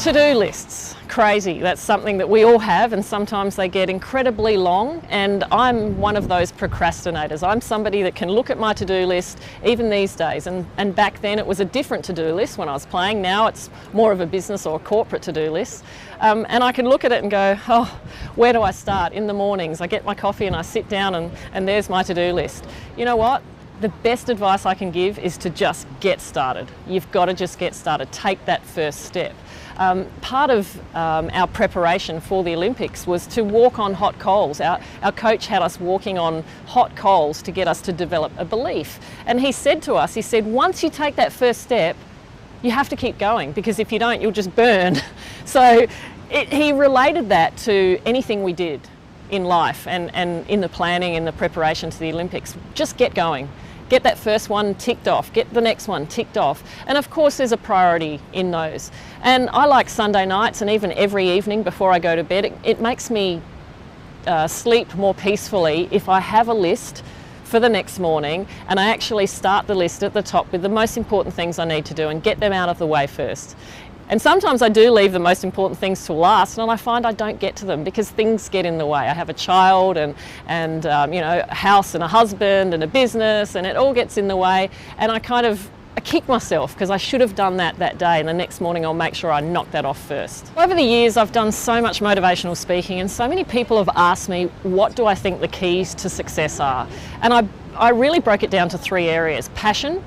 To-do lists, crazy. That's something that we all have, and sometimes they get incredibly long, and I'm one of those procrastinators. I'm somebody that can look at my to-do list even these days, and back then it was a different to-do list when I was playing. Now it's more of a business or corporate to-do list, and I can look at it and go, oh, where do I start? In the mornings I get my coffee and I sit down and there's my to-do list. You know what? The best advice I can give is to just get started. You've got to just get started. Take that first step. Part of our preparation for the Olympics was to walk on hot coals. Our coach had us walking on hot coals to get us to develop a belief. And he said to us, he said, once you take that first step, you have to keep going, because if you don't, you'll just burn. So he related that to anything we did in life and in the planning and the preparation to the Olympics. Just get going. Get that first one ticked off, get the next one ticked off. And of course there's a priority in those. And I like Sunday nights, and even every evening before I go to bed, it makes me sleep more peacefully if I have a list for the next morning and I actually start the list at the top with the most important things I need to do and get them out of the way first. And sometimes I do leave the most important things to last, and I find I don't get to them because things get in the way. I have a child and you know, a house and a husband and a business, and it all gets in the way, and I kick myself because I should have done that day, and the next morning I'll make sure I knock that off first. Over the years I've done so much motivational speaking, and so many people have asked me what do I think the keys to success are, and I really broke it down to 3 areas. Passion.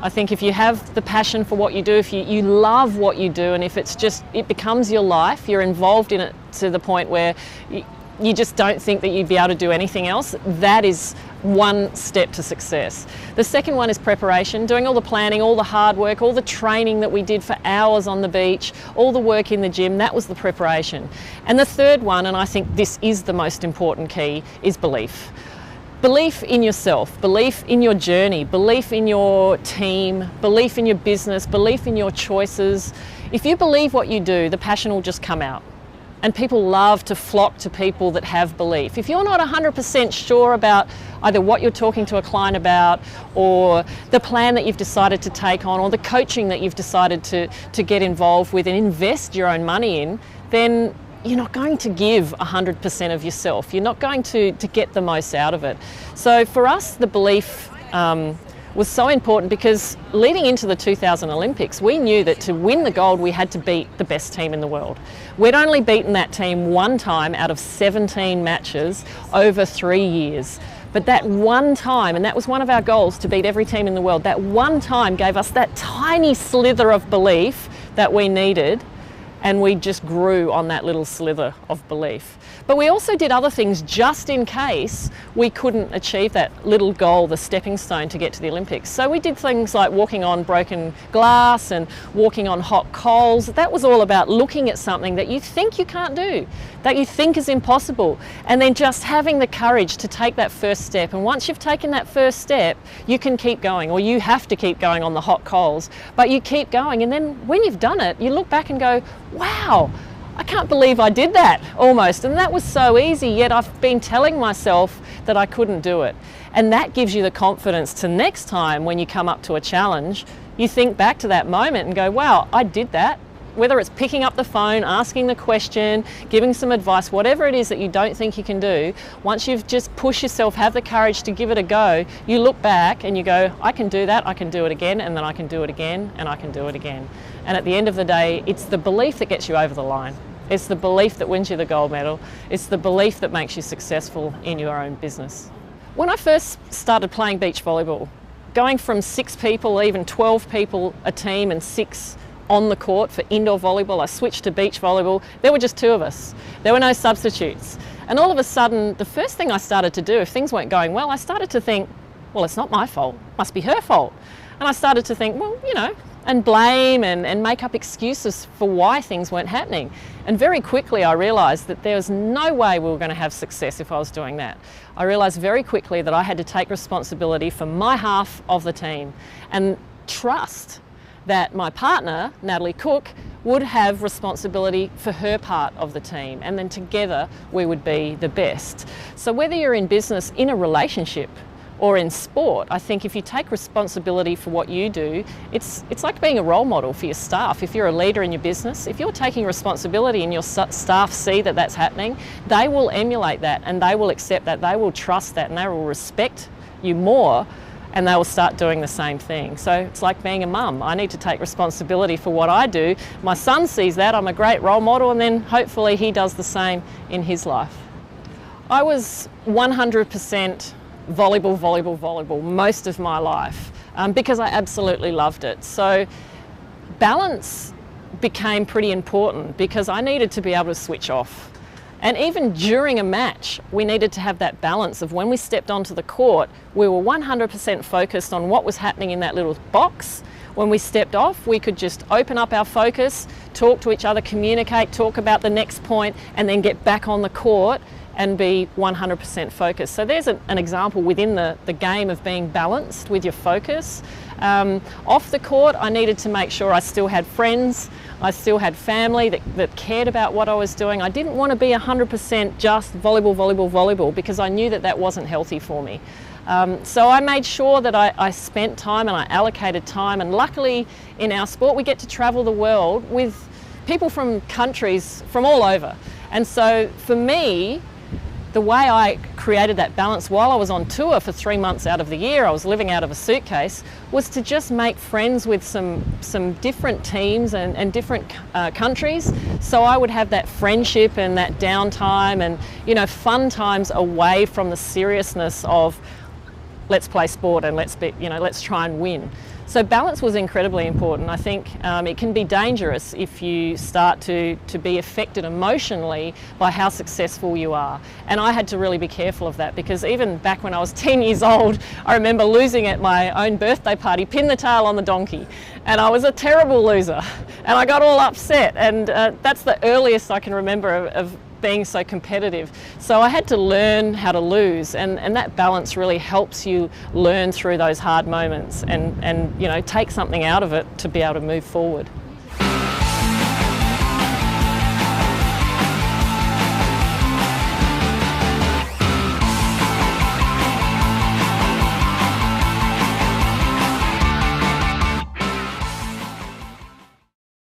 I think if you have the passion for what you do, if you love what you do, and if it becomes your life, you're involved in it to the point where you just don't think that you'd be able to do anything else, that is one step to success. The second one is preparation, doing all the planning, all the hard work, all the training that we did for hours on the beach, all the work in the gym, that was the preparation. And the third one, and I think this is the most important key, is belief. Belief in yourself, belief in your journey, belief in your team, belief in your business, belief in your choices. If you believe what you do, the passion will just come out. And people love to flock to people that have belief. If you're not 100% sure about either what you're talking to a client about, or the plan that you've decided to take on, or the coaching that you've decided to get involved with and invest your own money in, then you're not going to give 100% of yourself. You're not going to get the most out of it. So for us, the belief was so important, because leading into the 2000 Olympics, we knew that to win the gold, we had to beat the best team in the world. We'd only beaten that team one time out of 17 matches over 3 years. But that one time, and that was one of our goals, to beat every team in the world, that one time gave us that tiny slither of belief that we needed, and we just grew on that little slither of belief. But we also did other things just in case we couldn't achieve that little goal, the stepping stone to get to the Olympics. So we did things like walking on broken glass and walking on hot coals. That was all about looking at something that you think you can't do, that you think is impossible, and then just having the courage to take that first step. And once you've taken that first step, you can keep going, or you have to keep going on the hot coals, but you keep going. And then when you've done it, you look back and go, wow, I can't believe I did that, almost. And that was so easy, yet I've been telling myself that I couldn't do it. And that gives you the confidence to next time when you come up to a challenge, you think back to that moment and go, wow, I did that. Whether it's picking up the phone, asking the question, giving some advice, whatever it is that you don't think you can do, once you've just pushed yourself, have the courage to give it a go, you look back and you go, I can do that, I can do it again, and then I can do it again, and I can do it again. And at the end of the day, it's the belief that gets you over the line. It's the belief that wins you the gold medal. It's the belief that makes you successful in your own business. When I first started playing beach volleyball, going from 6 people, even 12 people a team, and 6 on the court for indoor volleyball, I switched to beach volleyball. There were just 2 of us. There were no substitutes. And all of a sudden, the first thing I started to do, if things weren't going well, I started to think, well, it's not my fault, it must be her fault. And I started to think, well, you know, and blame and make up excuses for why things weren't happening. And very quickly I realised that there was no way we were going to have success if I was doing that. I realised very quickly that I had to take responsibility for my half of the team and trust that my partner, Natalie Cook, would have responsibility for her part of the team, and then together we would be the best. So whether you're in business, in a relationship, or in sport, I think if you take responsibility for what you do, it's like being a role model for your staff. If you're a leader in your business, if you're taking responsibility and your staff see that that's happening, they will emulate that and they will accept that, they will trust that, and they will respect you more, and they will start doing the same thing. So it's like being a mum. I need to take responsibility for what I do. My son sees that, I'm a great role model, and then hopefully he does the same in his life. I was 100% volleyball most of my life because I absolutely loved it. So balance became pretty important because I needed to be able to switch off. And even during a match, we needed to have that balance of when we stepped onto the court, we were 100% focused on what was happening in that little box. When we stepped off, we could just open up our focus, talk to each other, communicate, talk about the next point, and then get back on the court and be 100% focused. So there's an example within the game of being balanced with your focus. Off the court, I needed to make sure I still had friends, I still had family that cared about what I was doing. I didn't want to be 100% just volleyball because I knew that that wasn't healthy for me. So I made sure that I spent time and I allocated time, and luckily in our sport we get to travel the world with people from countries from all over. And so for me, the way I created that balance while I was on tour for 3 months out of the year, I was living out of a suitcase, was to just make friends with some different teams and different countries. So I would have that friendship and that downtime and, you know, fun times away from the seriousness of let's play sport and let's try and win. So balance was incredibly important. I think it can be dangerous if you start to be affected emotionally by how successful you are. And I had to really be careful of that, because even back when I was 10 years old, I remember losing at my own birthday party, pin the tail on the donkey. And I was a terrible loser. And I got all upset. And that's the earliest I can remember of being so competitive. So I had to learn how to lose, and that balance really helps you learn through those hard moments and you know, take something out of it to be able to move forward.